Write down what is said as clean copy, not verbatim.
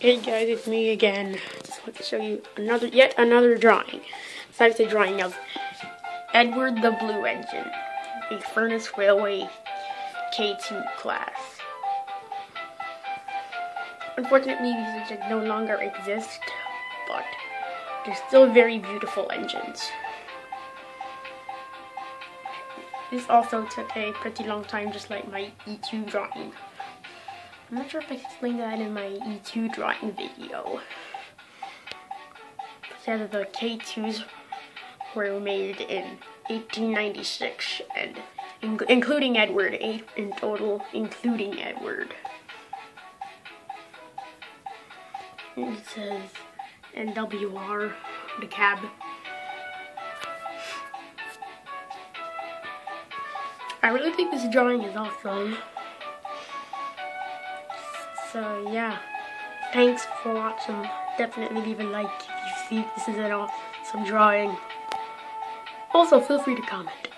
Hey guys, it's me again. Just want to show you yet another drawing. Besides the drawing of Edward the Blue Engine, a Furnace Railway K2 class. Unfortunately, these engines no longer exist, but they're still very beautiful engines. This also took a pretty long time, just like my E2 drawing. I'm not sure if I explained that in my E2 drawing video. But the K2s were made in 1896, and including Edward, 8 in total, including Edward. And it says NWR, the cab. I really think this drawing is awesome. So yeah, thanks for watching. Definitely leave a like if you think this is an awesome drawing. Also, feel free to comment.